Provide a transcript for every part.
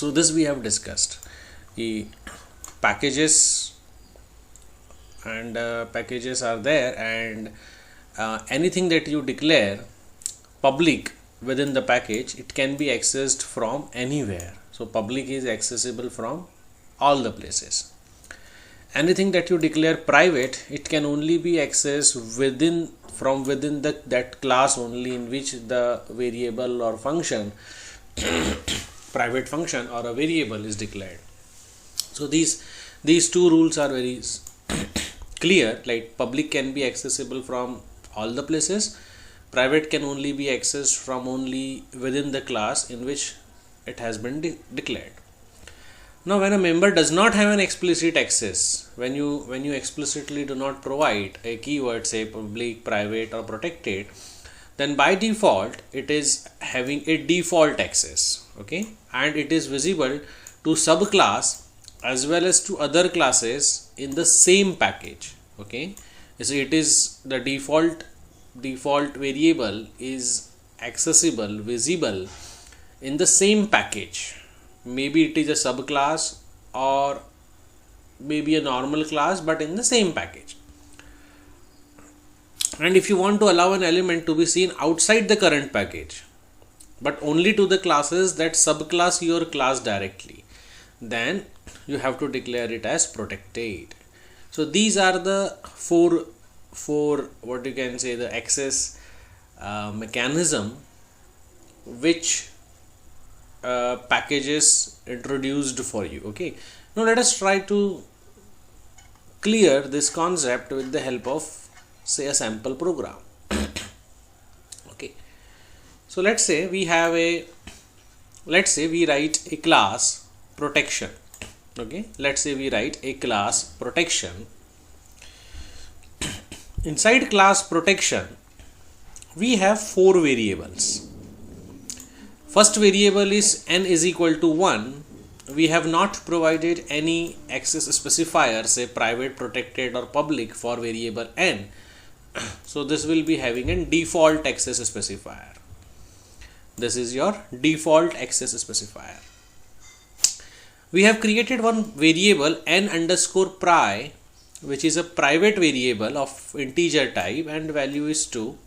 So this we have discussed. The packages and packages are there, and anything that you declare public within the package, it can be accessed from anywhere. So public is accessible from all the places. Anything that you declare private, it can only be accessed within that class only in which the variable or function private function or a variable is declared. So these two rules are very clear. Like public can be accessible from all the places, private can only be accessed from only within the class in which it has been declared. Now when a member does not have an explicit access, when you explicitly do not provide a keyword, say public, private or protected, then by default it is having a default access, okay, and it is visible to subclass as well as to other classes in the same package, okay. So it is the default variable is accessible, visible in the same package. Maybe it is a subclass or maybe a normal class, but in the same package. And if you want to allow an element to be seen outside the current package, but only to the classes that subclass your class directly, then you have to declare it as protected. So these are the four what you can say the access mechanism which packages introduced for you, okay. Now let us try to clear this concept with the help of, say, a sample program. Okay, so let's say we write a class protection, okay. Let's say we write a class protection. Inside class protection we have 4 variables. First variable is n is equal to 1. We have not provided any access specifier, say private, protected or public, for variable n. So this will be having a default access specifier. This is your default access specifier. We have created one variable n underscore pri, which is a private variable of integer type, and value is 2.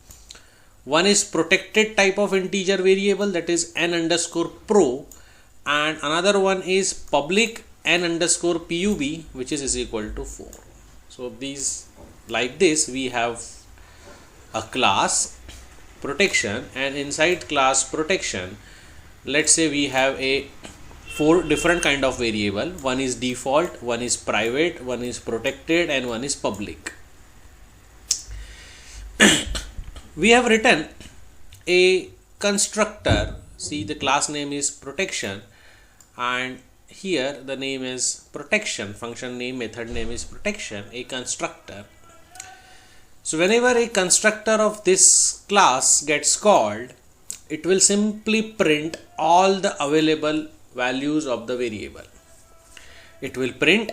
One is protected type of integer variable, that is n underscore pro, and another one is public n underscore pub, which is equal to 4. So these, like this, we have a class protection, and inside class protection, let's say we have a 4 different kind of variable. One is default, one is private, one is protected, and one is public. We have written a constructor. See, the class name is protection, and here the name is protection, function name, method name is protection, a constructor. So whenever a constructor of this class gets called, it will simply print all the available values of the variable. It will print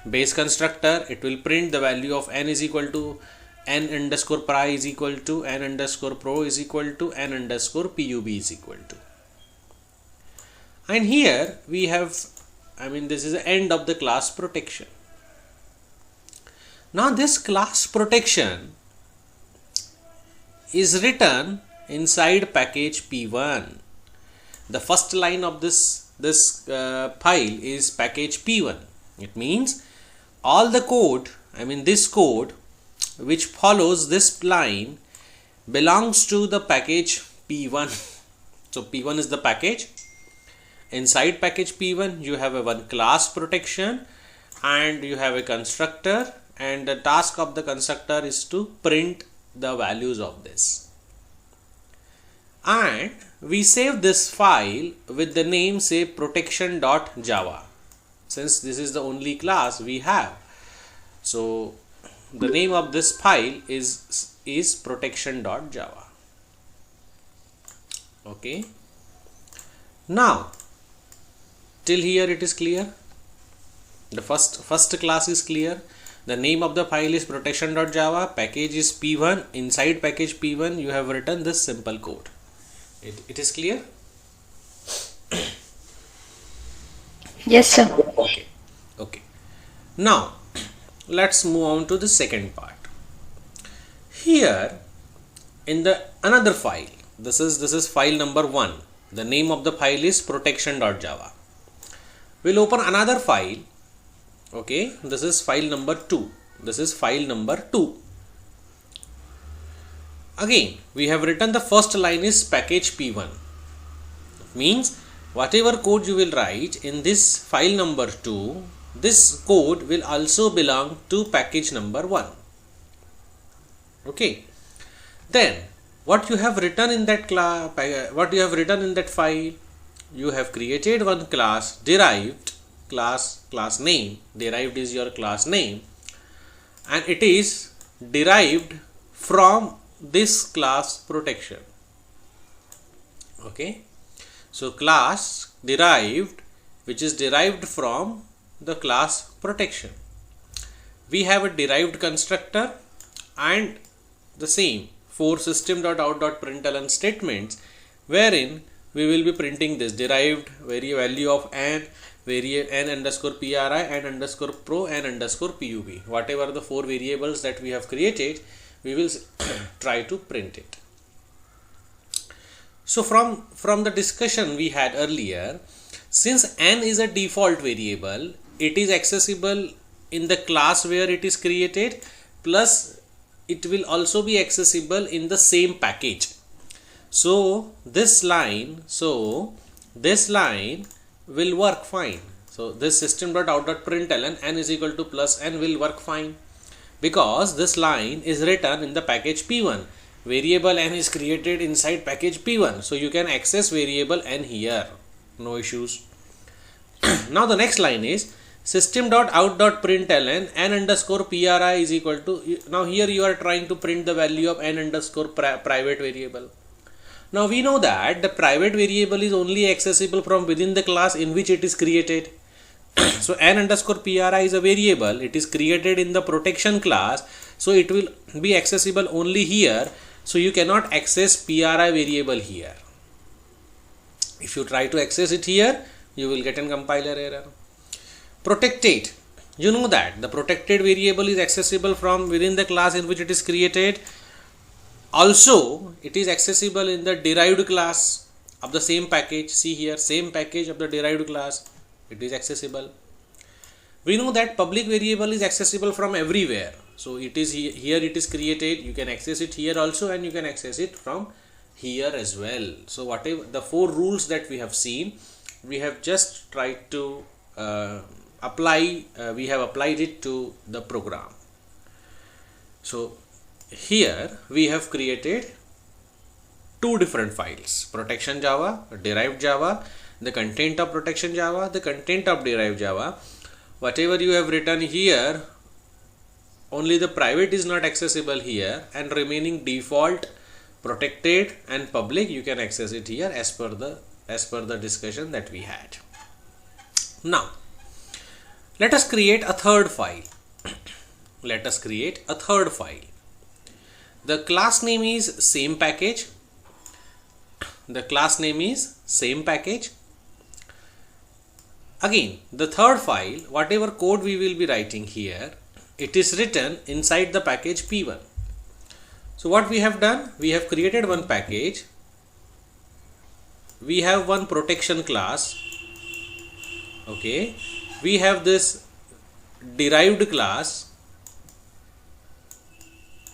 base constructor, it will print the value of n is equal to n underscore pri is equal to n underscore pro is equal to n underscore pub is equal to. And here we have, this is the end of the class protection. Now this class protection is written inside package p1. The first line of this file is package p1. It means all the code, this code which follows this line belongs to the package p1. So p1 is the package. Inside package p1 you have a one class protection, and you have a constructor, and the task of the constructor is to print the values of this. And we save this file with the name, say, protection.java, since this is the only class we have. So the name of this file is protection.java. Okay, now till here it is clear. The first class is clear. The name of the file is protection.java, package is p1. Inside package p1 you have written this simple code. It is clear. Yes, sir. Okay. Okay. Now let's move on to the second part. Here in the another file, this is file number 1. The name of the file is protection.java. We'll open another file. Okay, this is file number 2. This is file number 2. Again, we have written the first line is package p1. Means whatever code you will write in this file number 2, this code will also belong to package number 1. Okay. Then what you have written in that file, you have created one class derived, class name. Derived is your class name, and it is derived from this class protection. Okay, so class derived, which is derived from the class protection. We have a derived constructor and the same 4 system.out.println statements, wherein we will be printing this derived value of n underscore pri, n underscore pro, n underscore pub. Whatever the 4 variables that we have created, we will try to print it. So from the discussion we had earlier, since n is a default variable, it is accessible in the class where it is created, plus it will also be accessible in the same package. So this line will work fine. So this system.out.println n is equal to plus n will work fine, because this line is written in the package p1. Variable n is created inside package p1, so you can access variable n here, no issues. Now the next line is system.out.println n underscore pri is equal to, now here you are trying to print the value of n underscore private variable. Now we know that the private variable is only accessible from within the class in which it is created. So n underscore pri is a variable, it is created in the protection class, so it will be accessible only here. So you cannot access pri variable here. If you try to access it here, you will get a compiler error. Protected, you know that the protected variable is accessible from within the class in which it is created. Also, it is accessible in the derived class of the same package. See here, same package of the derived class, it is accessible. We know that public variable is accessible from everywhere. So it is here it is created, you can access it here also, and you can access it from here as well. So whatever the 4 rules that we have seen, we have just tried to we have applied it to the program. So here we have created 2 different files, protection Java, derived Java, the content of protection Java, the content of derived Java. Whatever you have written here, only the private is not accessible here, and remaining default, protected and public, you can access it here as per the discussion that we had. Now let us create a third file. Let us create a third file. The class name is same package. The class name is same package. Again, the third file, whatever code we will be writing here, it is written inside the package p1. So what we have done, we have created one package. We have one protection class. Okay, we have this derived class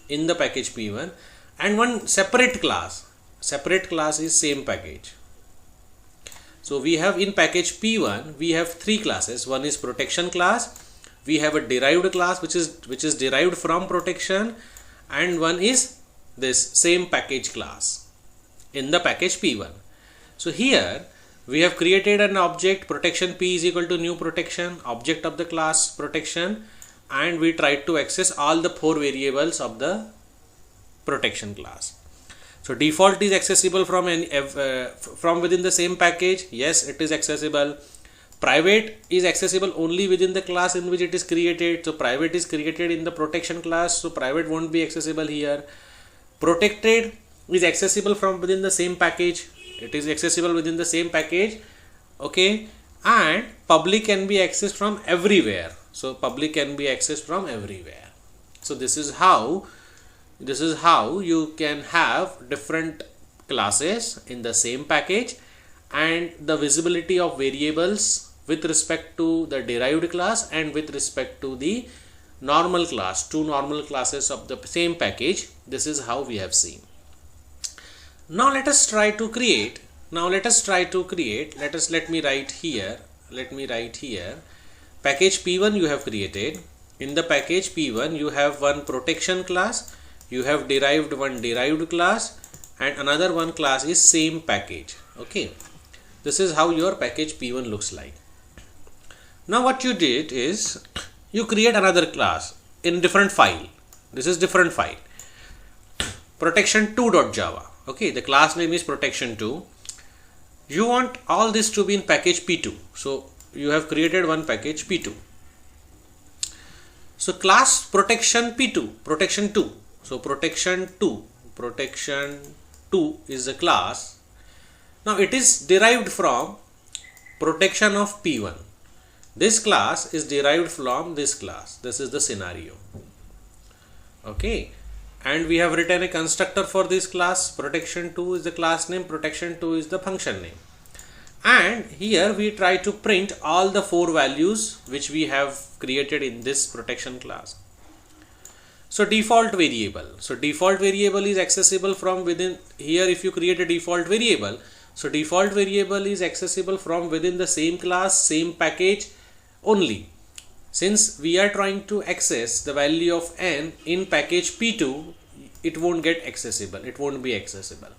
in the package p1, and one separate class is same package. So we have in package p1 we have 3 classes. One is protection class, we have a derived class which is derived from protection, and one is this same package class in the package p1. So here we have created an object protection p is equal to new protection, object of the class protection, and we tried to access all the 4 variables of the protection class. So default is accessible from within the same package. Yes, it is accessible. Private is accessible only within the class in which it is created. So private is created in the protection class, so private won't be accessible here. Protected is accessible from within the same package. It is accessible within the same package. Okay, and public can be accessed from everywhere. So public can be accessed from everywhere. So this is how you can have different classes in the same package, and the visibility of variables with respect to the derived class and with respect to the normal class, two normal classes of the same package. This is how we have seen. Now let us try to create, let me write here, package P1 you have created. In the package P1 you have one protection class, you have derived one derived class, and another one class is same package. Okay, this is how your package P1 looks like. Now what you did is you create another class in different file. This is different file, protection2.java. Okay, the class name is protection2. You want all this to be in package P2, so you have created one package P2. So class protection P2, protection2. So protection2 is the class. Now it is derived from protection of P1. This class is derived from this class. This is the scenario. Okay, and we have written a constructor for this class. Protection2 is the class name, protection2 is the function name, and here we try to print all the 4 values which we have created in this protection class. So default variable. So default variable is accessible from within here. If you create a default variable, so default variable is accessible from within the same class, same package only. Since we are trying to access the value of n in package P2, it won't get accessible. It won't be accessible.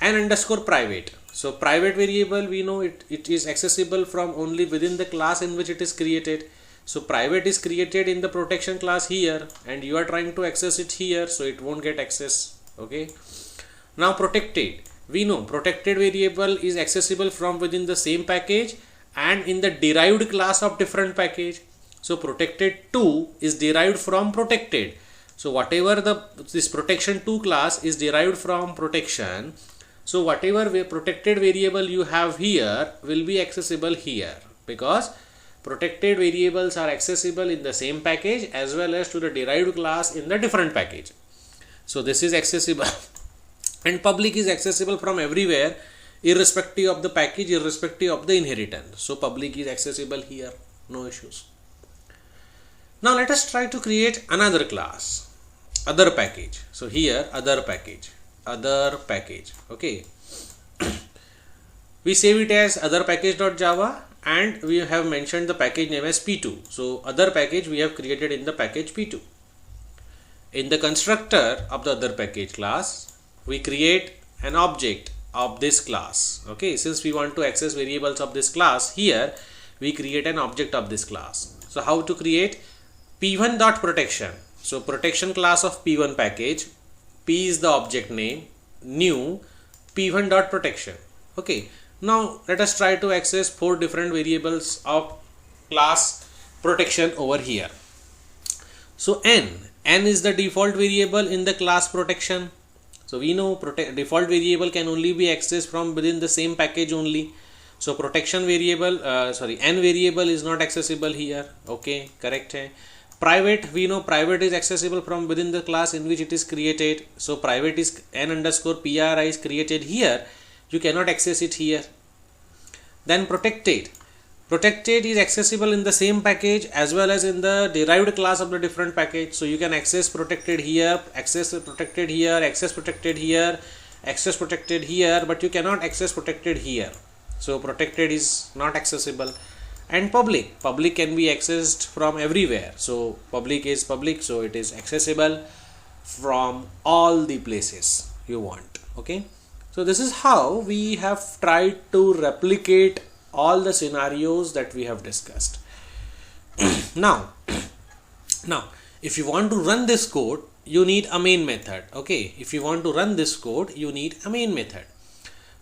N underscore private. So private variable, we know it is accessible from only within the class in which it is created. So private is created in the protection class here, and you are trying to access it here, so it won't get access. Okay. Now protected, we know protected variable is accessible from within the same package and in the derived class of different package. So protected2 is derived from protected. So whatever this protection2 class is derived from protection, so whatever protected variable you have here will be accessible here, because protected variables are accessible in the same package as well as to the derived class in the different package. So this is accessible and public is accessible from everywhere, irrespective of the package, irrespective of the inheritance. So public is accessible here, no issues. Now let us try to create another class, other package. So here other package. Okay, we save it as other package.java, and we have mentioned the package name as P2. So other package we have created in the package P2. In the constructor of the other package class, we create an object of this class. Okay, since we want to access variables of this class, here we create an object of this class. So how to create? P1.protection. So protection class of P1 package. P is the object name, new P1.protection. Okay, now let us try to access 4 different variables of class protection over here. So n is the default variable in the class protection. So we know default variable can only be accessed from within the same package only. So protection variable, n variable is not accessible here. Okay, correct hai. Private, we know private is accessible from within the class in which it is created. So private is n underscore pri is created here. You cannot access it here. Then protected is accessible in the same package as well as in the derived class of the different package. So you can access protected here, access protected here, access protected here, access protected here, but you cannot access protected here. So protected is not accessible. And public can be accessed from everywhere. So public is public, so it is accessible from all the places you want. Okay, so this is how we have tried to replicate all the scenarios that we have discussed. now if you want to run this code, you need a main method. Okay, if you want to run this code, you need a main method.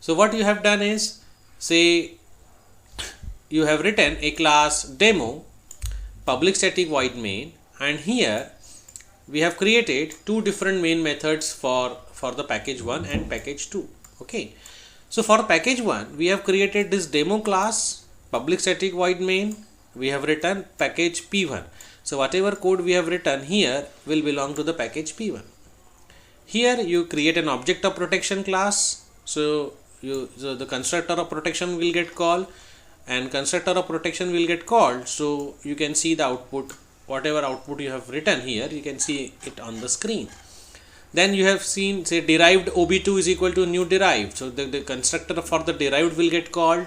So what you have done is, say you have written a class demo public static void main, and here we have created 2 different main methods for the package 1 and package 2. Okay, so for package 1 we have created this demo class public static void main, we have written package P1. So whatever code we have written here will belong to the package P1. Here you create an object of protection class. So the constructor of protection will get called, and constructor of protection will get called. So you can see the output, whatever output you have written here, you can see it on the screen. Then you have seen, say, derived OB2 is equal to new derived. So the constructor for the derived will get called,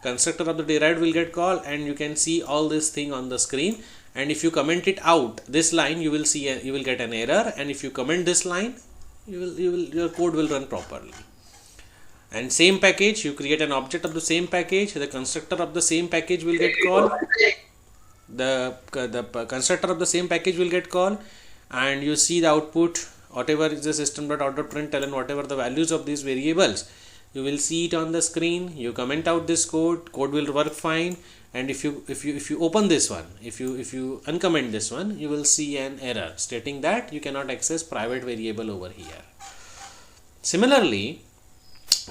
constructor of the derived will get called, and you can see all this thing on the screen. And if you comment it out, this line, you will see you will get an error, and if you comment this line, your code will run properly. And same package, you create an object of the same package, the constructor of the same package will get called, the constructor of the same package will get called, and you see the output, whatever is the system.out.println, whatever the values of these variables, you will see it on the screen. You comment out this code will work fine. And if you open this one, if you uncomment this one, you will see an error stating that you cannot access private variable over here. Similarly,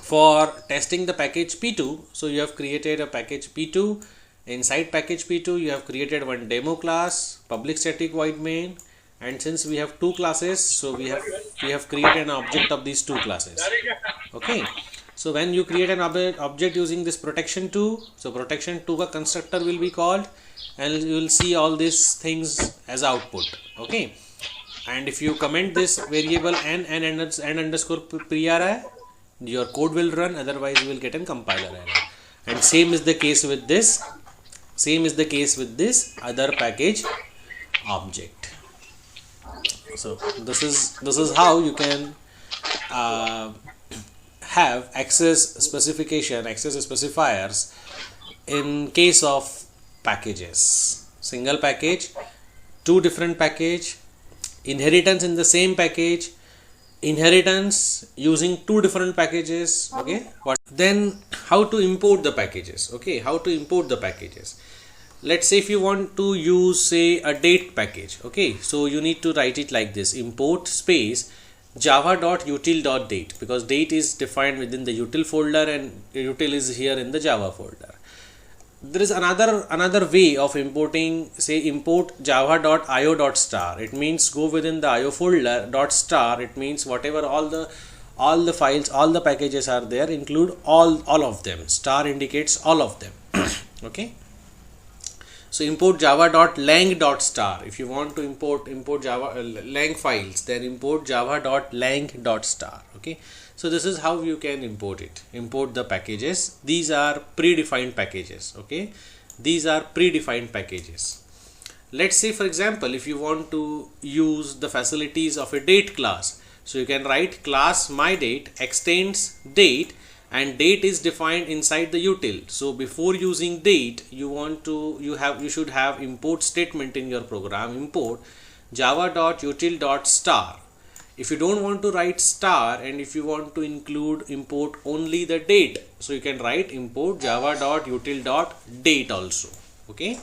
for testing the package P2, so you have created a package P2. Inside package P2, you have created one demo class, public static void main, and since we have two classes, so we have created an object of these two classes. Okay, so when you create an object using this protection 2, so protection 2 ka constructor will be called, and you will see all these things as output. Okay, and if you comment this variable n underscore pri, your code will run, otherwise you will get a compiler error. And same is the case with this, other package object. So this is how you can have access specifiers in case of packages. Single package, two different package, inheritance in the same package, inheritance using two different packages. Okay, then how to import the packages? Okay, how to import the packages? Let's say if you want to use, say, a date package. Okay, so you need to write it like this: import space java.util.date, because date is defined within the util folder and util is here in the Java folder. There is another way of importing, say, import java.io.star. It means go within the IO folder .star. It means whatever all the files, all the packages are there, include all of them. Star indicates all of them. Okay, so import java.lang.star. If you want to import Java lang files, then import java.lang.star. Okay, so this is how you can import the packages. These are predefined packages. Okay, these are predefined packages. Let's say, for example, if you want to use the facilities of a date class, so you can write class myDate extends date, and date is defined inside the util. So before using date, you should have import statement in your program. Import java.util.star. If you don't want to write star, and if you want to import only the date, so you can write import java.util.date also. Okay,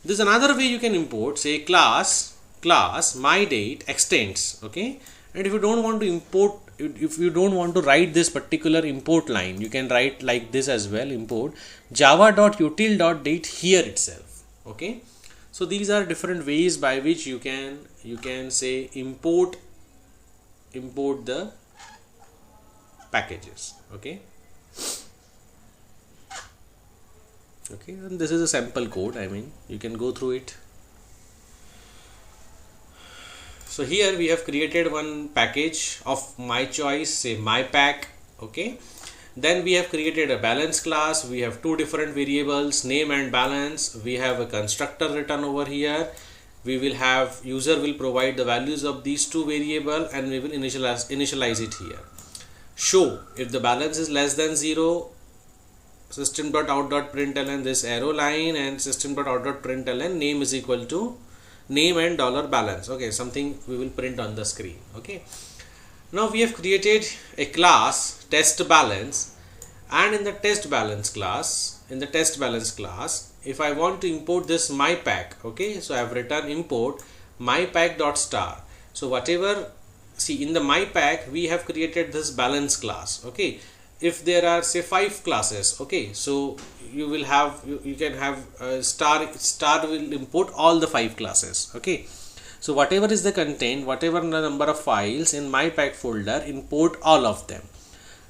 this is another way you can import, say, class myDate extends. Okay, and if you don't want to import, if you don't want to write this particular import line, you can write like this as well: import java.util.date here itself. Okay, so these are different ways by which you can say import the packages. Okay, and this is a sample code. I mean, you can go through it. So here we have created one package of my choice, say mypack. Okay, then we have created a balance class. We have two different variables, name and balance. We have a constructor written over here. We will have user will provide the values of these two variables, and we will initialize it here. Show if the balance is less than 0, system.out.println this arrow line, and system.out.println name is equal to name and $balance. Okay, something we will print on the screen. Okay, now we have created a class test balance, and in the test balance class, if I want to import this mypack, okay, so I have written import mypack.star. So whatever, see, in the mypack we have created this balance class. Okay, if there are, say, 5 classes, okay, so you will have, you can have star will import all the 5 classes. Okay, so whatever is the content, whatever the number of files in my pack folder, import all of them.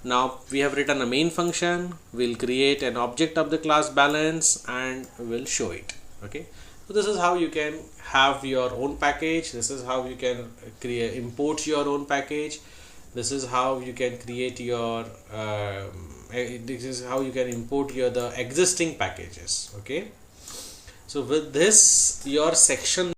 Now we have written a main function, we'll create an object of the class balance and we'll show it. Okay, so this is how you can have your own package. This is how you can import your own package. This is how you can create your this is how you can import the existing packages. Okay, so with this, your section